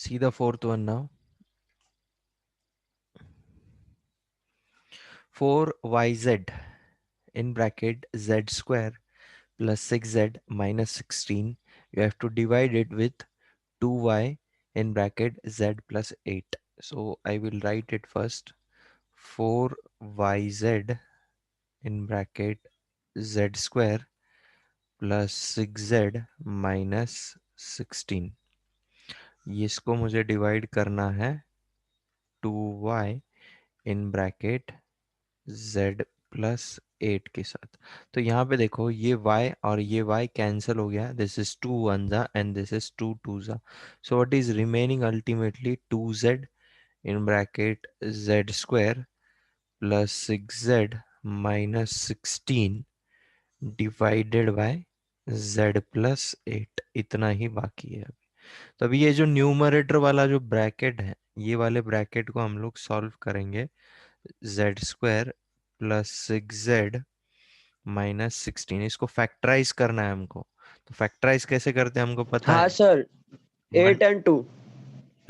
See the fourth one now. 4yz in bracket z square plus 6z minus 16. You have to divide it with 2y in bracket z plus 8. So I will write it first. 4yz in bracket z square plus 6z minus 16. इसको मुझे divide करना है 2y in bracket z plus 8 के साथ. तो यहाँ पे देखो ये y और ये y कैंसिल हो गया. दिस इज 2 वन जा एंड दिस इज 2 टू जा. So what is remaining ultimately 2z in bracket z square plus 6z minus 16 divided by z plus 8. इतना ही बाकी है. तो अभी ये जो न्यूमरेटर वाला जो ब्रैकेट है, ये वाले ब्रैकेट को हम लोग सॉल्व करेंगे. Z square plus 6z minus 16, इसको फैक्टराइज करना है हमको. तो फैक्टराइज कैसे करते हैं हमको पता हाँ है. Sir, 8 and 2।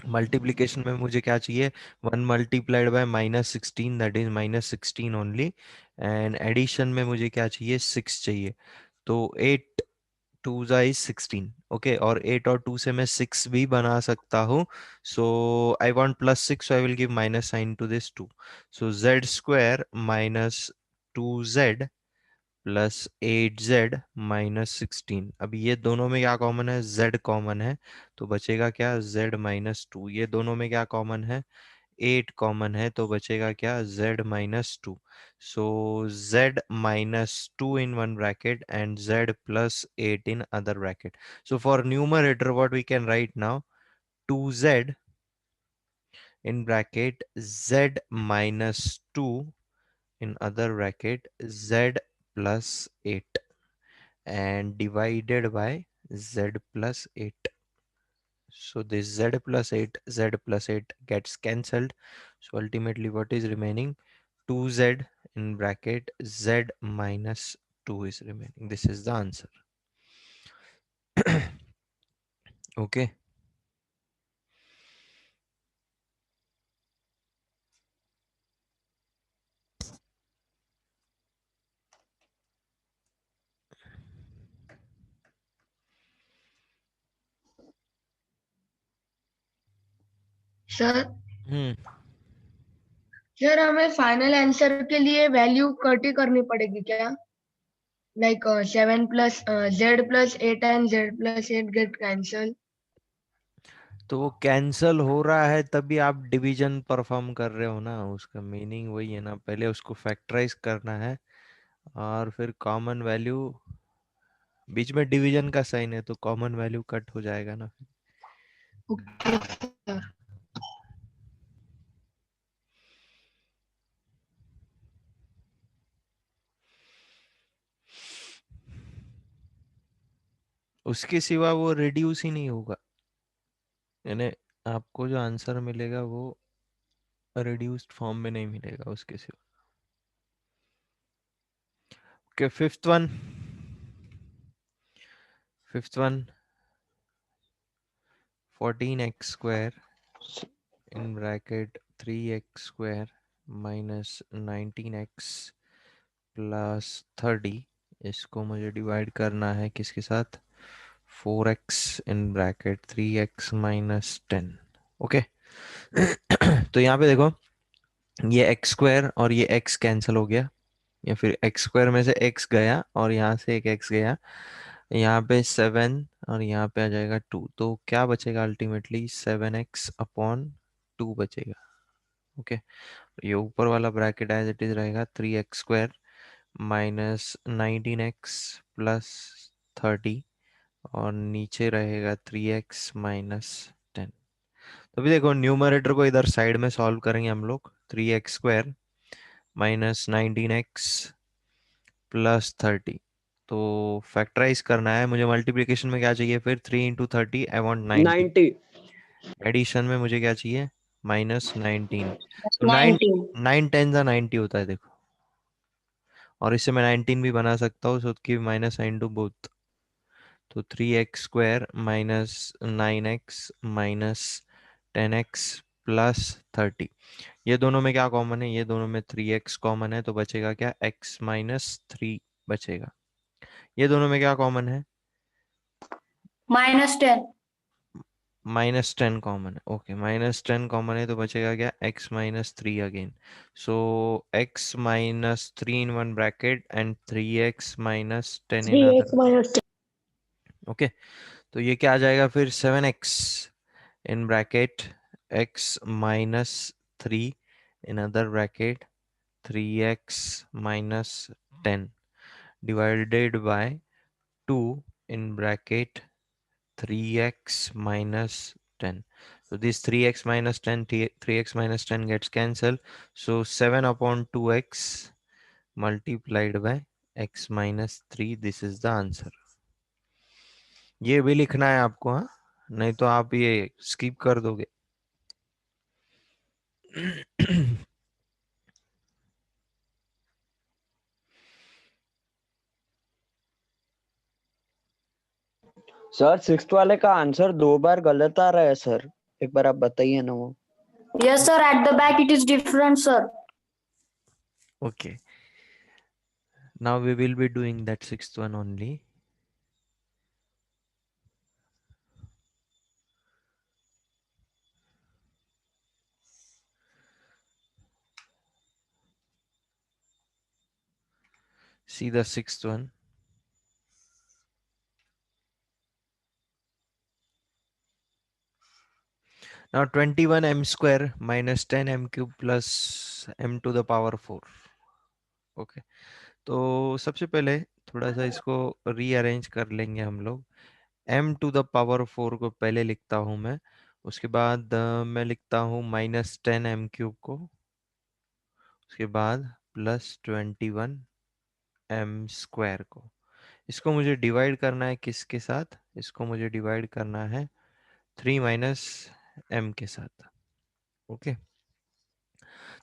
मल्टीप्लीकेशन में मुझे क्या चाहिए, 1 multiplied by minus 16 that is minus 16 only. And addition में मुझे क्या चाहिए, 6 चाहिए. तो 8 टू जा इज 16. ओके, और 8 और 2 से मैं 6 भी बना सकता हूँ. So I want plus 6, so I will give minus sign to this 2. So z square minus 2z plus 8z minus 16. अब ये दोनों में क्या कॉमन है, z कॉमन है. तो बचेगा क्या, z माइनस 2. ये दोनों में क्या कॉमन है, 8 कॉमन है. तो बचेगा क्या, z minus 2. So z minus 2 in one bracket and z plus 8 in other bracket. So for numerator what we can write now, 2z in bracket z minus 2 in other bracket z plus 8 and divided by z plus 8. So this z plus 8, z plus 8 gets cancelled. So ultimately what is remaining, 2z in bracket z minus 2 is remaining. This is the answer. Okay. Sir Hmm. Sir हमें final answer के लिए value कटी करनी पड़ेगी क्या? Like 7 plus z plus 8 and z+8 get cancel. तो वो cancel हो रहा है तभी आप डिवीजन परफॉर्म कर रहे हो ना. उसका मीनिंग वही है ना, पहले उसको फैक्टराइज करना है और फिर कॉमन वैल्यू, बीच में डिवीजन का साइन है तो कॉमन वैल्यू कट हो जाएगा ना. Okay sir. उसके सिवा वो रिड्यूस ही नहीं होगा. यानी आपको जो आंसर मिलेगा वो रिड्यूस्ड फॉर्म में नहीं मिलेगा उसके सिवा. Okay, fifth one 14x square in bracket 3x square minus 19x plus 30. इसको मुझे डिवाइड करना है किसके साथ, 4x in bracket 3x minus 10. Okay. तो यहाँ पे देखो ये एक्स स्क्वायर और ये x कैंसिल हो गया, या फिर एक्स स्क्वायर में से x गया और यहाँ से एक x गया. यहाँ पे 7 और यहाँ पे आ जाएगा 2. तो क्या बचेगा अल्टीमेटली, 7x/2 बचेगा. ओके. ये ऊपर वाला ब्रैकेट एज इट इज रहेगा 3x² माइनस 19x प्लस 30 और नीचे रहेगा 3x माइनस 10. तो अभी देखो न्यूमरेटर को इधर साइड में सॉल्व करेंगे हम लोग. 3x² minus 19x plus 30. तो फैक्टराइज करना है मुझे. मल्टीप्लिकेशन में क्या चाहिए फिर, 3 × 30 आई वॉन्ट 90. 90। एडिशन में मुझे क्या चाहिए, माइनस 19. तो 19. 9 10 90 होता है देखो. और इससे मैं 19 भी बना सकता हूँ. So give minus sign to both. तो 3x² minus 9x minus 10x plus 30। ये दोनों में क्या कॉमन है? ये दोनों में 3x कॉमन है, तो बचेगा क्या? x माइनस 3 बचेगा। ये दोनों में क्या कॉमन है? -10। -10 कॉमन है। ओके, -10 कॉमन है, तो बचेगा क्या? x minus 3 again. So x minus 3 in one bracket and 3x minus 10 in 3x other. -10। Okay, तो ये क्या आ जाएगा फिर? 7x in bracket x minus 3 in other bracket 3x minus 10 divided by 2 in bracket 3x minus 10. So this 3x minus 10, 3x minus 10 gets cancelled. So 7 upon 2x multiplied by x minus 3. This is the answer. ये भी लिखना है आपको, हाँ, नहीं तो आप ये स्किप कर दोगे। सर सिक्स्थ वाले का आंसर 2 बार गलत आ रहा है सर, एक बार आप बताइए ना वो। Yes, sir. At the back, it is different, sir. Okay, now we will be doing that sixth one only. See the sixth one. Now 21 m square minus 10 m cube plus m to the power 4. Okay, तो सबसे पहले थोड़ा सा इसको rearrange कर लेंगे हम लोग। m टू द पावर 4 को पहले लिखता हूँ मैं, उसके बाद मैं लिखता हूँ -10 m³ को, उसके बाद +21 m² को। इसको मुझे डिवाइड करना है किसके साथ? इसको मुझे डिवाइड करना है 3 माइनस m के साथ। ओके,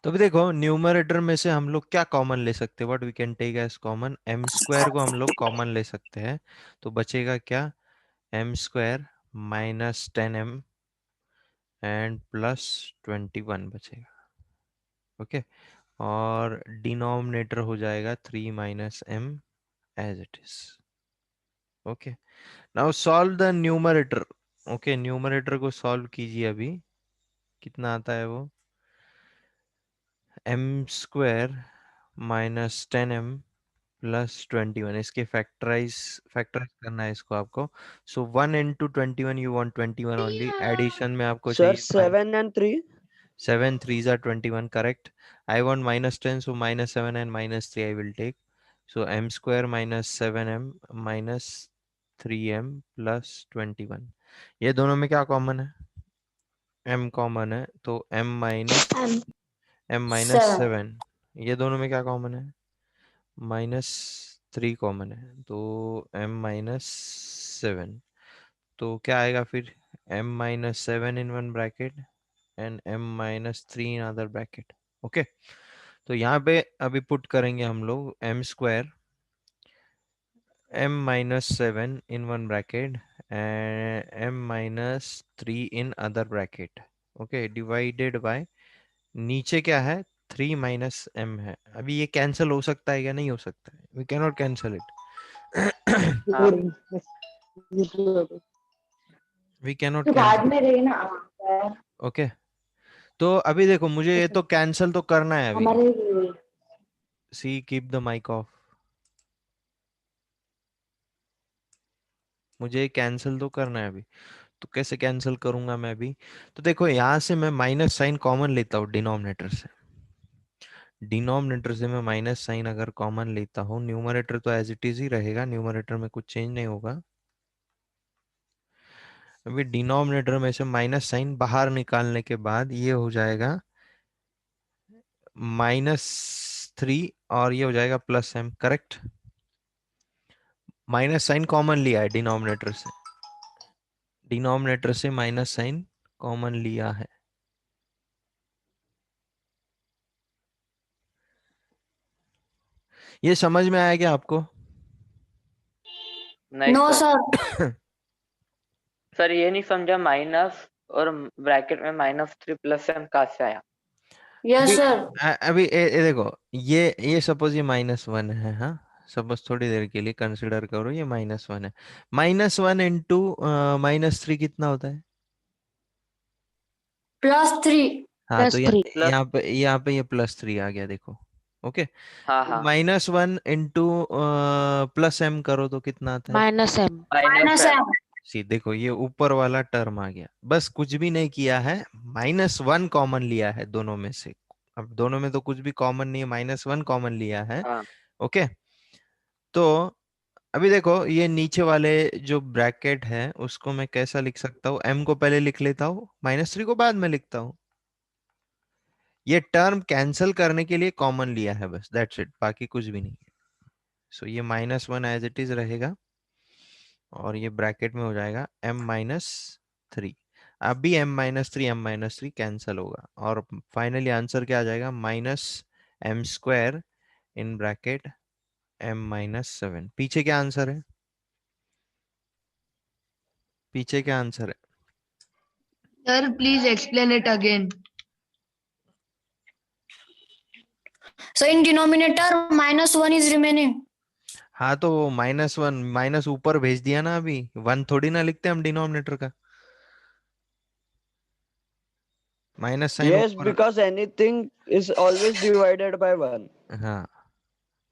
तो अभी देखो न्यूमरेटर में से हम लोग क्या कॉमन ले सकते हैं? What we can take as common? m² को हम लोग कॉमन ले सकते हैं, तो बचेगा क्या? m² माइनस 10m एंड +21 बचेगा। ओके, और डिनोमिनेटर हो जाएगा 3 minus m as it is. Okay, now solve the numerator. Okay, numerator को सॉल्व कीजिए। अभी कितना आता है वो? m² minus 10m +21। इसके फैक्टराइज करना है इसको आपको। So 1 into 21 you want 21 only. Addition में आपको सर चाहिए 7 and 3। 7 3s are 21, correct? I want -10, so -7 and -3 I will take. So m² minus 7m minus 3m plus 21। ये दोनों में क्या कॉमन है? m कॉमन है, तो m minus 7. 7। ये दोनों में क्या कॉमन है? -3 कॉमन है, तो m-7। तो क्या आएगा फिर? m-7 in one bracket and m-3 in other bracket। Okay, तो यहाँ पे अभी पुट करेंगे हम लोग m² m-7 in one bracket and m-3 in other bracket। Okay, divided by, नीचे क्या है? 3 माइनस m है। अभी ये कैंसिल हो सकता है या नहीं हो सकता है? We cannot cancel it. हाँ। वी कैनॉट तो बाद कैंसिल। में रहना ओके, तो अभी देखो मुझे ये तो कैंसिल तो करना है अभी। हमारे सी, कीप द माइक ऑफ। मुझे कैंसिल तो करना है अभी, तो कैसे कैंसिल करूंगा मैं अभी? तो देखो यहाँ से मैं माइनस साइन कॉमन लेता हूँ डिनोमिनेटर से। डिनोमिनेटर से मैं माइनस साइन अगर कॉमन लेता हूँ, न्यूमरेटर तो एज इट इज ही रहेगा, न्यूमरेटर में कुछ चेंज नहीं होगा। अभी डिनोमिनेटर में से माइनस साइन बाहर निकालने के बाद ये हो जाएगा -3 और ये हो जाएगा +m, correct? Minus sign common लिया है डिनोमिनेटर से, डिनोमिनेटर से माइनस साइन कॉमन लिया है। ये समझ में आया क्या आपको? नहीं नो सर। सर। सर ये नहीं समझा, माइनस और ब्रैकेट में -3 प्लस m कहाँ से आया? Yes, अभी sir. अभी ए देखो, ये सपोज ये -1 है, हाँ, सपोज थोड़ी देर के लिए कंसिडर करो ये -1 है। -1 इंटू -3 कितना होता है? +3. हाँ, तो प्लस 3। यहाँ पे ये +3 आ गया, देखो। ओके, हाँ हाँ, -1 इंटू +m करो तो कितना आता है? -m। Minus -m. सी, देखो ये ऊपर वाला टर्म आ गया, बस कुछ भी नहीं किया है, -1 कॉमन लिया है दोनों में से। अब दोनों में तो कुछ भी कॉमन नहीं है, -1 कॉमन लिया है। हाँ। ओके, तो अभी देखो ये नीचे वाले जो ब्रैकेट है उसको मैं कैसा लिख सकता हूँ? m को पहले लिख लेता हूँ, -3 को बाद में लिखता हूँ। ये टर्म कैंसिल करने के लिए कॉमन लिया है, बस दैट्स इट, बाकी कुछ भी नहीं है। सो ये -1 एज इट इज रहेगा और ये ब्रैकेट में हो जाएगा m-3। अब भी m-3 कैंसिल होगा और फाइनली आंसर क्या आ जाएगा? -m² in bracket m-7। पीछे क्या आंसर है? पीछे क्या आंसर है? Sir, please explain it again. So in denominator, -1 is remaining. हाँ, तो -1 माइनस ऊपर भेज दिया ना, अभी 1 थोड़ी ना लिखते हम डिनोमिनेटर का, माइनस साइन Yes, ऊपर। because anything is always divided by 1. हाँ,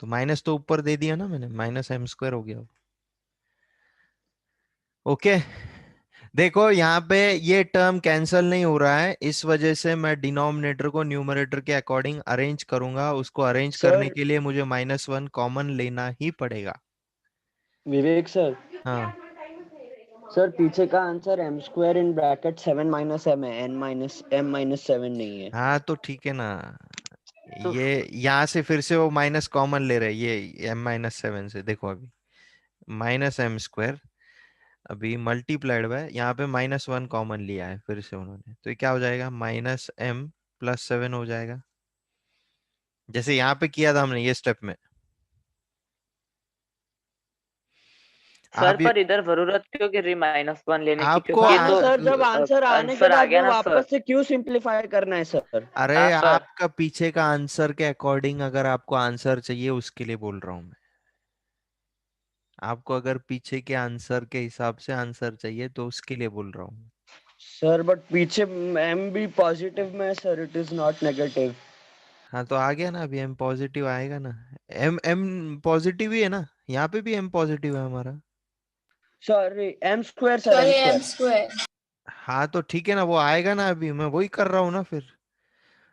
तो माइनस तो ऊपर दे दिया ना मैंने, -m² हो गया। ओके, देखो यहाँ पे ये टर्म कैंसिल नहीं हो रहा है, इस वजह से मैं डिनोमिनेटर को न्यूमरेटर के अकॉर्डिंग अरेंज करूंगा। उसको अरेंज करने Sir, के लिए मुझे -1 कॉमन लेना ही पड़ेगा। विवेक सर, हाँ, सर पीछे का answer m² in bracket 7 - m है, m-7 नहीं है। हाँ, तो ठीक है ना, तो ये यहाँ से फिर से वो माइनस कॉमन ले रहे हैं, ये m-7 से। देखो अभी -m², अभी मल्टीप्लाइड बाय, यहाँ पे -1 कॉमन लिया है फिर से उन्होंने, तो ये क्या हो जाएगा? -m+7 हो जाएगा, जैसे यहाँ पे किया था हमने ये स्टेप में। सर आप ये पर इधर जरूरत क्यों गिर रही -1 लेने की? आपको क्योंकि हाँ तो सर, जब आंसर आने के आंसर आ बाद गया वो ना सर। वापस से क्यों सिंप्लीफाई करना है सर? अरे हाँ सर। आपका पीछे का आंसर के अकॉर्डिंग अगर आपको आंसर चाहिए उसके लिए बोल रहा हूं मैं। आपको अगर पीछे के आंसर के हिसाब से आंसर चाहिए तो उसके लिए बोल रहा हूँ। सर बट पीछे m भी पॉजिटिव में है sir, it is not negative. हाँ, तो आ गया ना, अभी m पॉजिटिव आएगा ना, m पॉजिटिव ही है ना, यहाँ पे भी m पॉजिटिव है हमारा। Sorry m² sir, Sorry, m²। M square. हाँ, तो ठीक है ना, वो आएगा ना, अभी मैं वही कर रहा हूँ ना फिर।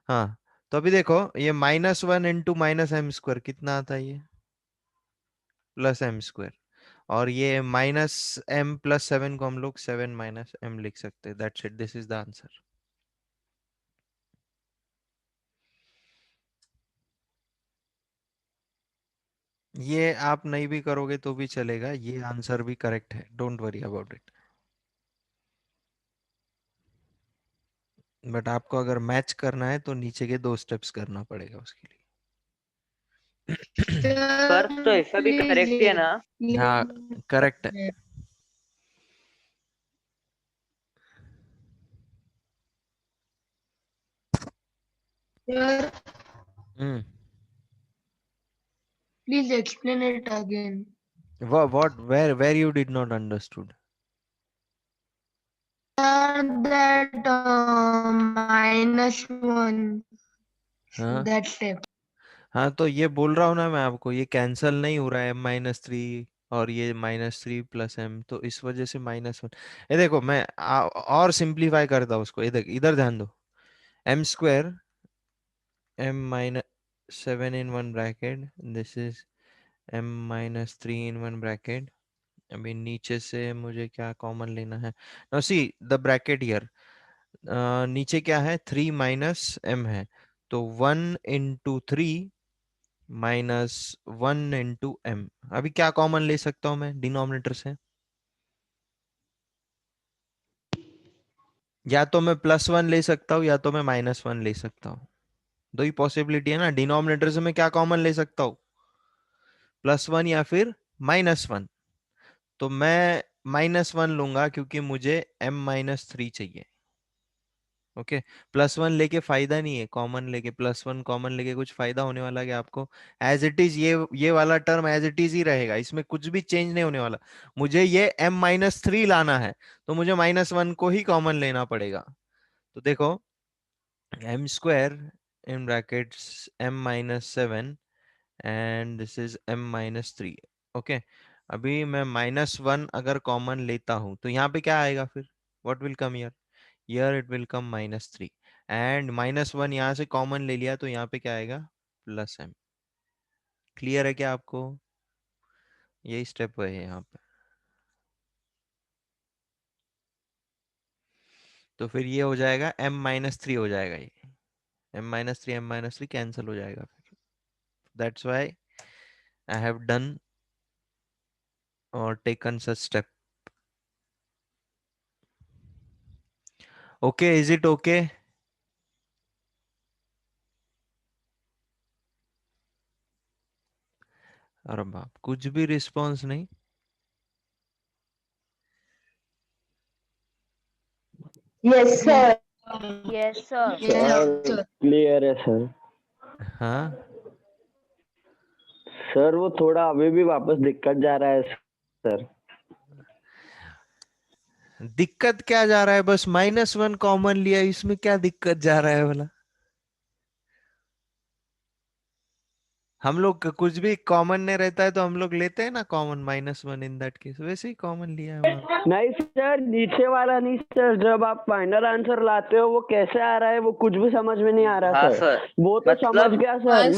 हाँ, तो अभी देखो ये -1 इंटू -m² कितना आता है? ये +m², और ये -m+7 को हम लोग 7 - m लिख सकते हैं। That's it, this is the answer. ये आप नहीं भी करोगे तो भी चलेगा, ये आंसर भी करेक्ट है, don't worry about it. But आपको अगर मैच करना है तो नीचे के 2 स्टेप्स करना पड़ेगा उसके लिए। सर तो Sir, ऐसा भी please करेक्ट ही है ना? हाँ, explain करेक्ट है। it. Sir, hmm, please explain it again. what where you did not understood? Sir, that -1, हाँ, that step. हाँ, तो ये बोल रहा हूँ ना मैं आपको, ये कैंसिल नहीं हो रहा है m-3 और ये -3 + m, तो इस वजह से -1। ये देखो मैं और सिंप्लीफाई करता हूँ उसको, इधर इधर ध्यान दो। m² m-7 in one bracket, this is m-3 in one bracket। अभी नीचे से मुझे क्या कॉमन लेना है? Now see the bracket here, नीचे क्या है? 3 - m है, तो 1 इंटू 3 -1 इंटू m। अभी क्या कॉमन ले सकता हूँ मैं डिनोमिनेटर से? या तो मैं +1 ले सकता हूँ या तो मैं -1 ले सकता हूँ, दो ही पॉसिबिलिटी है ना। डिनोमिनेटर से मैं क्या कॉमन ले सकता हूँ? +1 या फिर -1। तो मैं -1 लूंगा क्योंकि मुझे m-3 चाहिए। ओके, +1 लेके फायदा नहीं है, कॉमन लेके, +1 कॉमन लेके कुछ फायदा होने वाला है क्या आपको? एज इट इज ये वाला टर्म एज इट इज ही रहेगा, इसमें कुछ भी चेंज नहीं होने वाला। मुझे ये m-3 लाना है, तो मुझे -1 को ही कॉमन लेना पड़ेगा। तो देखो, m² in brackets m-7 and this is m-3। Okay, अभी मैं -1 अगर कॉमन लेता हूं तो यहाँ पे क्या आएगा फिर? What will come here? Here it will come -3, and -1 यहाँ से कॉमन ले लिया तो यहाँ पे क्या आएगा? +m। क्लियर है क्या आपको? यही स्टेप है यहाँ पे। तो फिर ये हो जाएगा m-3 हो जाएगा, ये m-3 कैंसिल हो जाएगा फिर। That's why I have done और taken such step. Okay, is it okay? अरे बाप, कुछ भी रिस्पॉन्स नहीं। Yes sir. Yes sir. Sir clear है सर। हाँ, सर वो थोड़ा अभी भी वापस दिक्कत जा रहा है सर। दिक्कत क्या जा रहा है? बस -1 कॉमन लिया, इसमें क्या दिक्कत जा रहा है बोला? हम लोग कुछ भी कॉमन नहीं रहता है तो हम लोग लेते हैं ना कॉमन, -1 इन दैट केस, वैसे ही कॉमन लिया है वहां। नहीं सर, नीचे वाला नहीं सर, जब आप फाइनल आंसर लाते हो वो कैसे आ रहा है वो कुछ भी समझ में नहीं आ रहा हाँ सर। सर, वो तो समझ मतलब गया सर।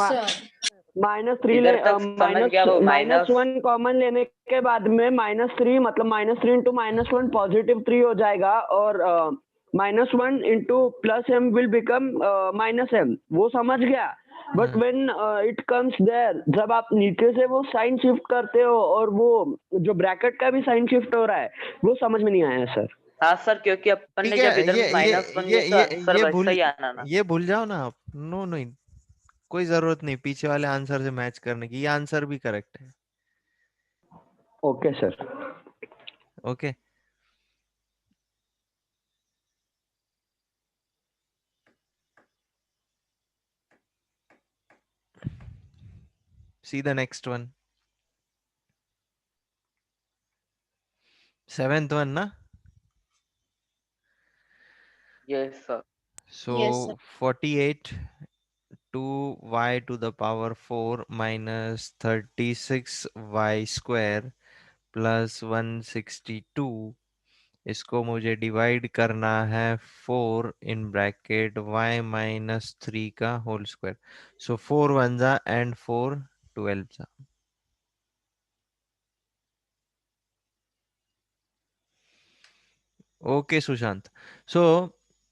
-3 ले इधर तक समझ गया वो -1 कॉमन लेने के बाद में -3 मतलब -3 इंटू -1 +3 हो जाएगा, और -1 into +m will become -m, वो समझ गया। But when it comes there, जब आप नीचे से वो साइन शिफ्ट करते हो और वो जो ब्रैकेट का भी साइन शिफ्ट हो रहा है, वो समझ में नहीं आया सर। हाँ सर, क्योंकि अपन ठीक ने है, जब इधर -1 लिया तो आंसर वैसा ही आना ना। ये भूल जाओ ना आप। नो नहीं, कोई जरूरत नहीं पीछे वाले आंसर से मैच करने की, ये आंसर भी करेक्ट है। Okay sir. Okay, see the next one, 7th one ना। Yes sir. So Yes, sir. 48 2y⁴ -36y² +162, इसको मुझे डिवाइड करना है 4 इन ब्रैकेट y-3 का होल स्क्वायर। सो 4 1 जा एंड 4 12 जा। ओके सुशांत, सो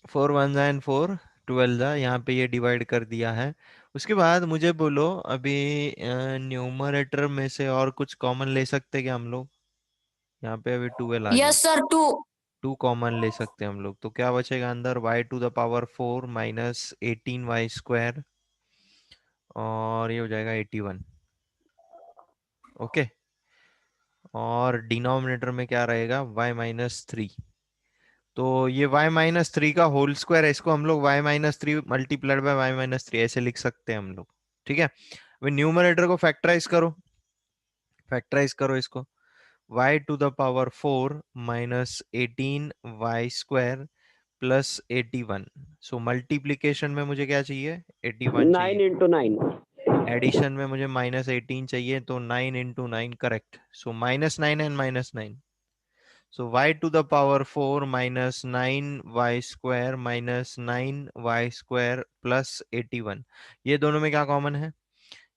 4 1 जा एंड 4 12 जा, यहाँ पे ये डिवाइड कर दिया है। उसके बाद मुझे बोलो, अभी न्यूमरेटर में से और कुछ कॉमन ले सकते क्या हम लोग? यहाँ पे अभी 12 आ गया, Yes, sir. 2. 2 कॉमन ले सकते हैं हम लोग, तो क्या बचेगा अंदर? y⁴ -18y², और ये हो जाएगा 81। ओके, और डिनोमिनेटर में क्या रहेगा? y-3। तो ये y-3 का होल स्क्वायर है, इसको हम लोग y-3 मल्टीप्लाइड बाय y-3 ऐसे लिख सकते हैं हम लोग। ठीक है, अभी न्यूमरेटर को फैक्टराइज करो, फैक्टराइज करो इसको, y⁴ -18y² +81। सो मल्टीप्लीकेशन में मुझे क्या चाहिए? 81 चाहिए। 9 इंटू 9। एडिशन में मुझे -18 चाहिए, तो 9 into 9 correct. So -9 and -9, so y⁴ -9y² -9y² +81, ये दोनों में क्या कॉमन है?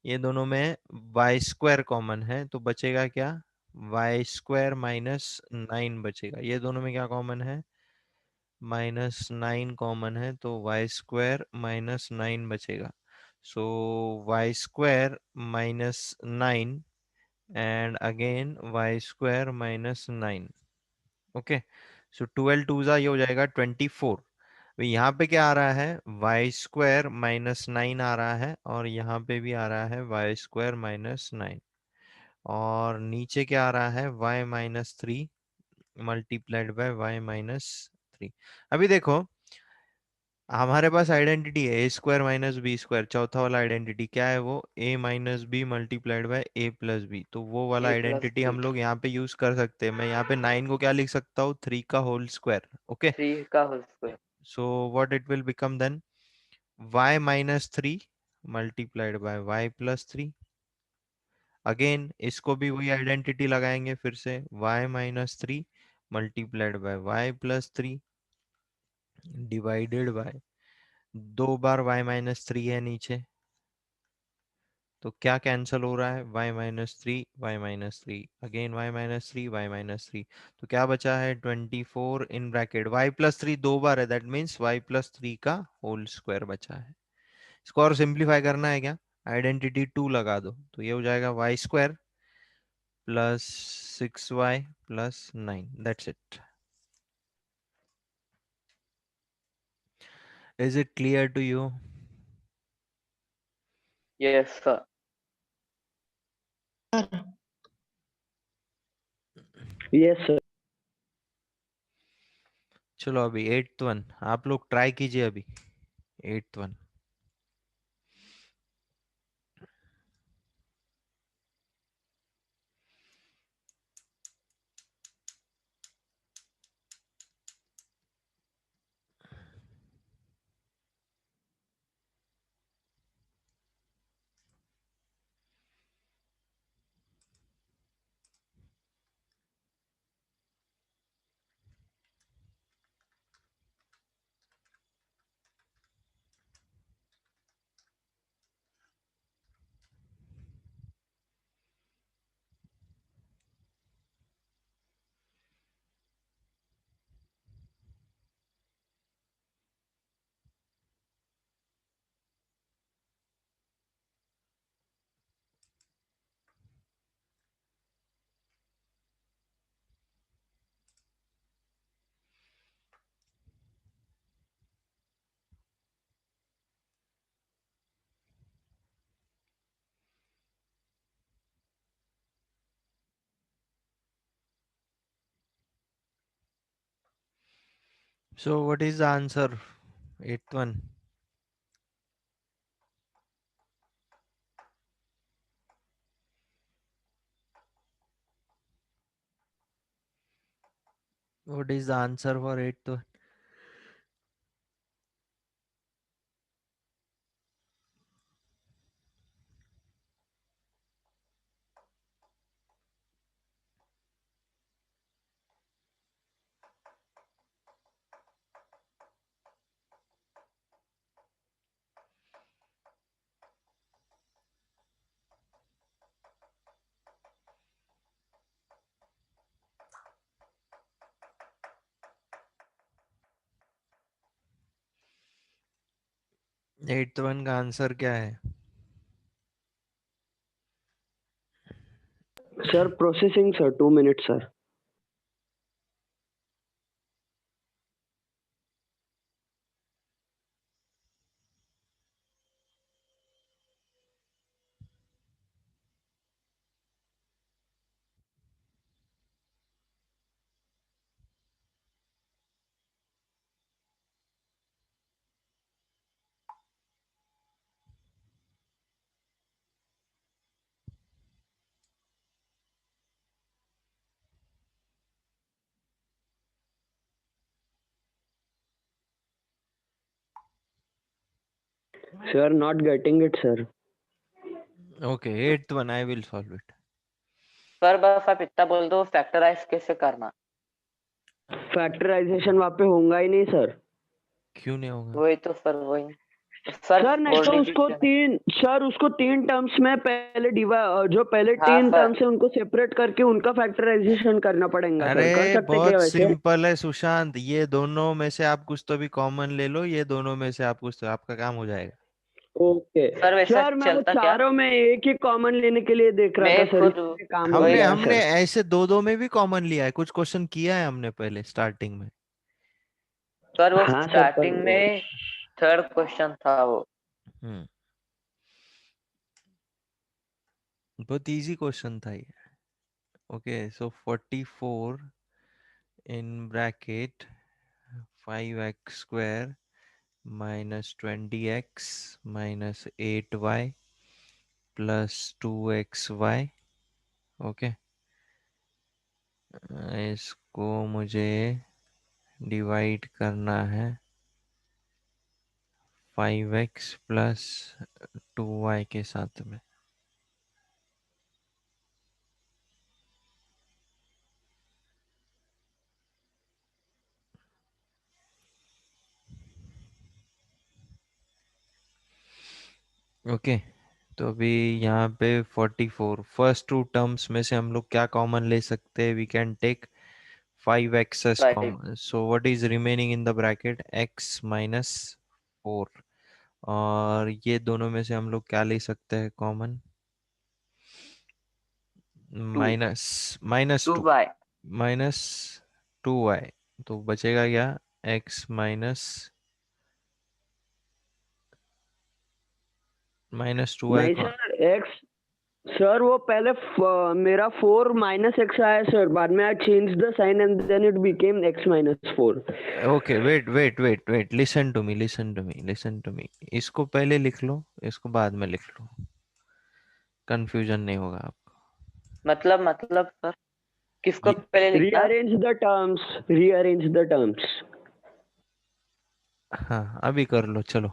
ये दोनों में y² कॉमन है, तो बचेगा क्या? y² -9 बचेगा। ये दोनों में क्या कॉमन है? -9 कॉमन है, तो y² -9 बचेगा। So y² -9 and again y² -9। Okay, so 12 2 जा, ये हो जाएगा 24। अभी यहाँ पे क्या आ रहा है? y² -9 आ रहा है, और यहाँ पे भी आ रहा है y² -9, और नीचे क्या आ रहा है? y-3 multiplied by y-3। अभी देखो, हमारे पास आइडेंटिटी है a square minus b square, चौथा वाला आइडेंटिटी क्या है वो, a minus b multiplied by a plus b. तो वो वाला ए प्लस आइडेंटिटी बी हम लोग यहाँ पे यूज कर सकते हैं। मैं यहाँ पे 9 को क्या लिख सकता हूँ, 3 का होल स्क्वायर। ओके, 3 का whole square. So what it will become then, y minus 3 multiplied by y plus 3। Again इसको भी वही आइडेंटिटी लगाएंगे फिर से, y minus 3 multiplied by y plus 3 divided by, 2 बार y माइनस 3 है नीचे, तो क्या कैंसिल हो रहा है, y minus 3 y minus 3, again y minus 3 y minus 3। तो क्या बचा है 24 इन ब्रैकेट, y प्लस 3 2 बार है, दैट मीन्स y प्लस 3 का होल स्क्वायर बचा है। इसको और सिंप्लीफाई करना है क्या, आइडेंटिटी 2 लगा दो, तो ये हो जाएगा y square plus 6y plus 9, that's it. Is it clear to you? Yes sir. Yes sir. चलो अभी 8th वन आप लोग ट्राई कीजिए अभी, 8th one. 'So what is the answer, 8th one? What is the answer for 8th one? Eighth one का answer क्या है? Sir processing sir, 2 minute sir. Sir not getting it sir. Okay, eighth one I will solve it. Sir बस आप इतना बोल दो, factorise कैसे करना। फैक्टराइजेशन वहाँ पे होगा ही नहीं सर। क्यों नहीं होगा? वही तो सर, वही सर सर नहीं बोल तो उसको दीजिए ना। तीन, सर उसको 3 टर्म्स में पहले जो पहले हाँ 3 टर्म्स सर। है उनको सेपरेट करके उनका फैक्टराइजेशन करना पड़ेगा सर। कर अरे सकते क्या बहुत वैसे? सिंपल है सुशांत, ये दोनों में से आप कुछ तो भी कॉमन ले लो, ये दोनों में से आप कुछ तो, आपका काम हो जाएगा। ओके सर वैसा सर, मैं वो चलता क्या? चारों में एक ही कॉमन लेने के लिए देख रहा था मैं सर, खुद इसलिए काम हो वही। हमने गया हमने सर। ऐसे दो दो में भी कॉमन लिया है, कुछ क्वेश्चन किया है हमने पहले स्टार्टिंग में। सर वो हाँ सर, पर स्टार्टिंग में थर्ड क्वेश्चन था वो। हम्म, बहुत इजी क्वेश्चन था ये। Okay, so 44 in bracket 5x square -20x -8y +2xy। Okay, इसको मुझे डिवाइड करना है 5x + 2y के साथ में। ओके, तो अभी यहाँ पे 44, फर्स्ट टू टर्म्स में से हम लोग क्या कॉमन ले सकते हैं? We can take 5x as 5 common. So what is remaining in the bracket? x - 4। और ये दोनों में से हम लोग क्या ले सकते हैं कॉमन? 2 -2 2y -2y। तो बचेगा क्या? x -2y नहीं को। सर, एक्स, सर वो पहले मेरा 4 -x आया सर, बाद में I change the sign and then it became x - 4। Okay, wait, listen to me. इसको पहले लिख लो, इसको बाद में लिख लो, कंफ्यूजन नहीं होगा आपको। मतलब सर किसको ये पहले लिखना है? Rearrange the terms. हाँ, अभी कर लो, चलो।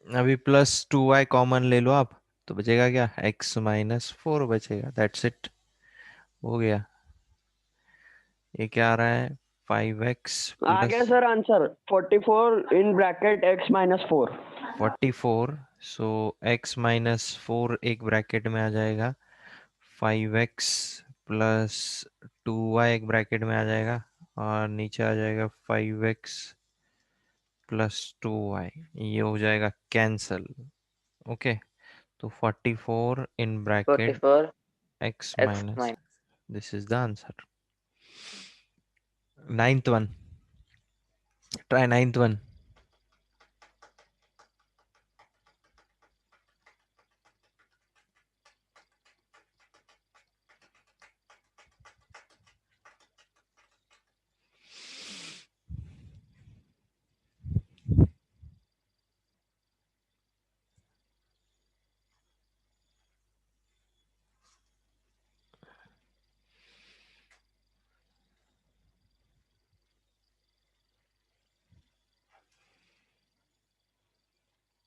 अभी +2y कॉमन ले लो आप, तो बचेगा क्या? x - 4 बचेगा, दैट्स इट, हो गया। ये क्या आ रहा है? 5x आ गया plus sir answer, 44 in bracket x - 4। 44। So x -4 एक ब्रैकेट में आ जाएगा, 5x + 2y एक ब्रैकेट में आ जाएगा, और नीचे आ जाएगा 5x + 2y। ये हो जाएगा कैंसल। ओके, तो 44 in bracket 44 x x minus, minus this is the answer. Ninth one, try ninth one.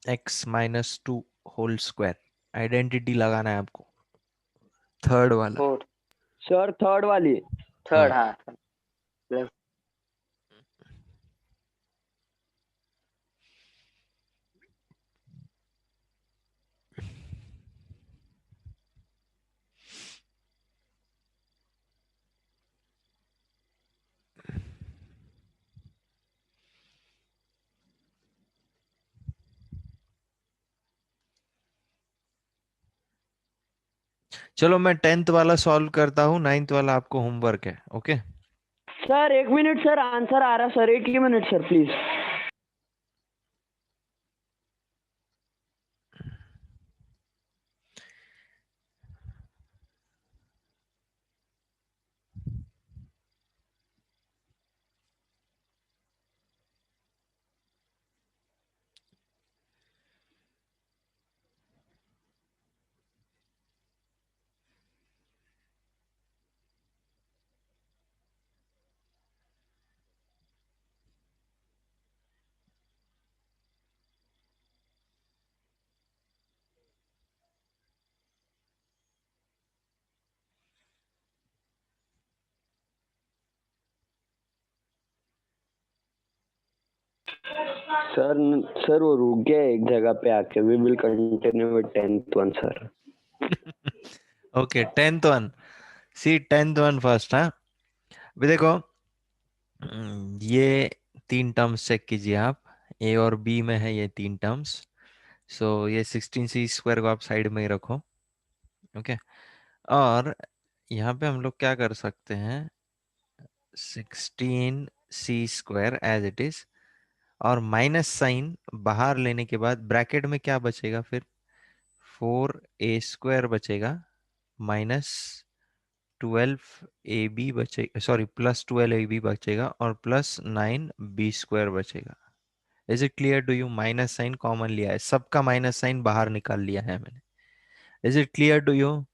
x -2 whole square, identity लगाना है आपको, थर्ड वाला। 4 सर थर्ड वाली। थर्ड, हाँ, हाँ प्लस। चलो मैं 10th वाला सॉल्व करता हूँ, 9th वाला आपको होमवर्क है। Okay, sir 1 minute sir, answer आ रहा सर, 1 ही minute sir please. Sir sir वो रुक गया एक जगह पे आके, we will continue with 10th one sir. Okay, 10th one. See 10th one first. हाँ, अभी देखो, ये तीन टर्म्स चेक कीजिए आप, ए और बी में है ये तीन टर्म्स। सो ये 16c² को आप साइड में ही रखो। ओके, और यहाँ पे हम लोग क्या कर सकते हैं? 16c² एज इट इज, और माइनस साइन बाहर लेने के बाद ब्रैकेट में क्या बचेगा फिर? 4a² बचेगा 12ab बचेगा, सॉरी प्लस 12ab बचेगा और प्लस 9b² बचेगा। Is it clear to you? Minus sign common लिया है, सबका माइनस साइन बाहर निकाल लिया है मैंने। Is it clear to you?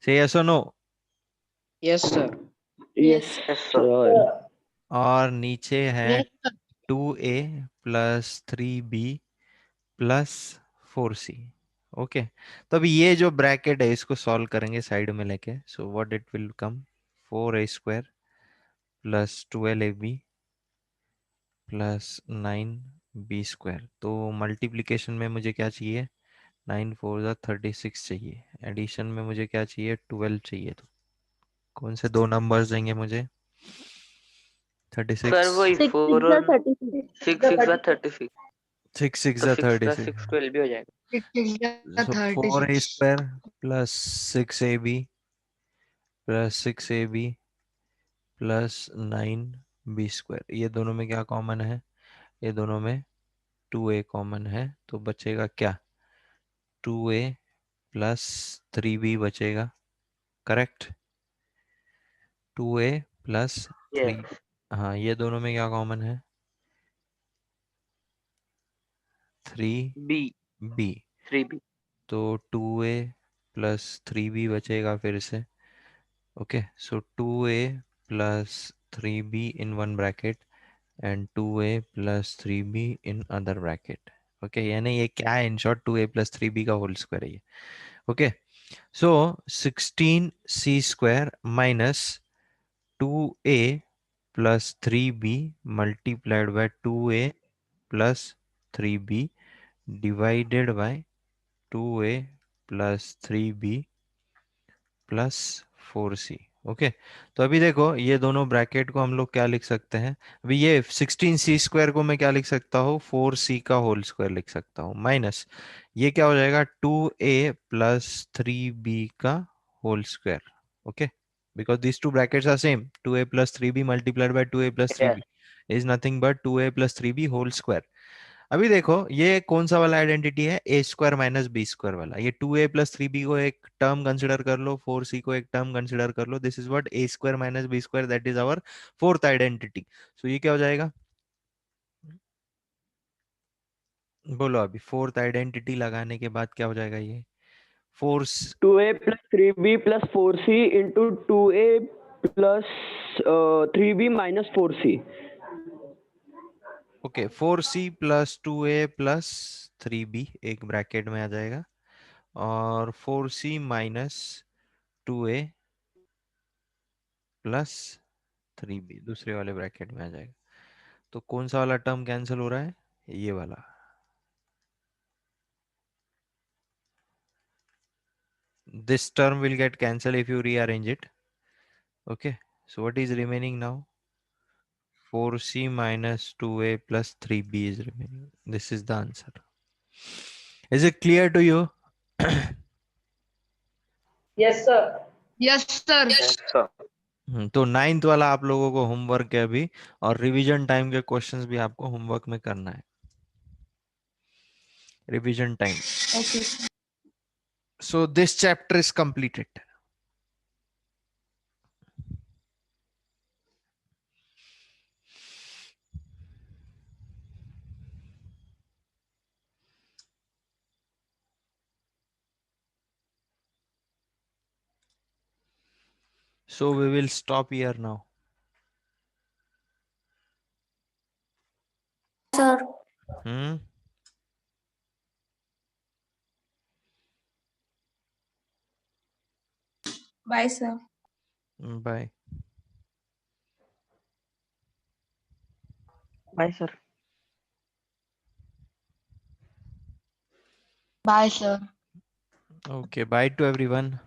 Say yes और no? Yes, sir. Yes yes sir. Sir. और नीचे है Yes, sir. 2a plus 3b plus 4c। Okay, तो अभी ये जो ब्रैकेट है इसको सॉल्व करेंगे साइड में लेके। सो what it will come, 4a² plus 12ab plus 9b²। तो मल्टीप्लिकेशन में मुझे क्या चाहिए, 9 4 जा 36 चाहिए। एडिशन में मुझे क्या चाहिए, 12 चाहिए। तो कौन से दो नंबर्स देंगे मुझे? सर 36, वही 4 और 6 6 जा 36, 6 6 तो जा 6 प्लस 36। 6 12 भी हो जाएगा। It is so 36. 4a² plus 6ab plus 6ab plus 9b²। ये दोनों में क्या कॉमन है? ये दोनों में 2a कॉमन है, तो बचेगा क्या, 2a प्लस 3b बचेगा। Correct, 2a plus 3। यस। हाँ, ये दोनों में क्या कॉमन है, 3b। B 3b। तो 2a प्लस 3b बचेगा फिर से। Okay, so 2a plus 3b in one bracket and 2a plus 3b in other bracket. Okay, यानी ये क्या है, in short 2a plus 3b का होल स्क्वायर है ये। Okay, so 16c² minus 2a plus 3b multiplied by 2a plus 3b divided by 2a plus 3b plus 4c। Okay, तो अभी देखो ये दोनों ब्रैकेट को हम लोग क्या लिख सकते हैं, अभी ये 16c² को मैं क्या लिख सकता हूँ, 4c का होल स्क्वायर लिख सकता हूँ, माइनस ये क्या हो जाएगा, 2a प्लस 3b का whole square. Okay, because these two brackets are same, 2a plus 3b multiplied by 2a plus 3b yes is nothing but 2a plus 3b whole square। अभी देखो ये कौन सा वाला आइडेंटिटी है, a² माइनस b² वाला। ये 2a प्लस 3b को एक टर्म कंसिडर कर लो, 4c को एक टर्म कंसिडर कर लो। This is what a² minus b², that is our fourth identity. So ये क्या हो जाएगा, बोलो अभी, फोर्थ आइडेंटिटी लगाने के बाद क्या हो जाएगा, ये force. 2a plus 3b plus 4c into 2a plus 3b minus 4c। Okay, 4c plus 2a plus 3b एक ब्रैकेट में आ जाएगा, और 4c minus 2a plus 3b दूसरे वाले ब्रैकेट में आ जाएगा। तो कौन सा वाला टर्म कैंसिल हो रहा है, ये वाला। This term will get cancelled if you rearrange it. Okay, so what is remaining now, 4c minus 2a plus 3b is remaining. This is the answer. Is it clear to you? Yes, sir. Yes sir. तो 9th वाला आप लोगों को homework है अभी, और revision time के questions भी आपको होमवर्क में करना है, revision time. Okay. So this chapter is completed. So we will stop here now. sir. Hmm. Bye, sir. Bye. Bye sir. Bye, sir. Okay. Bye to everyone.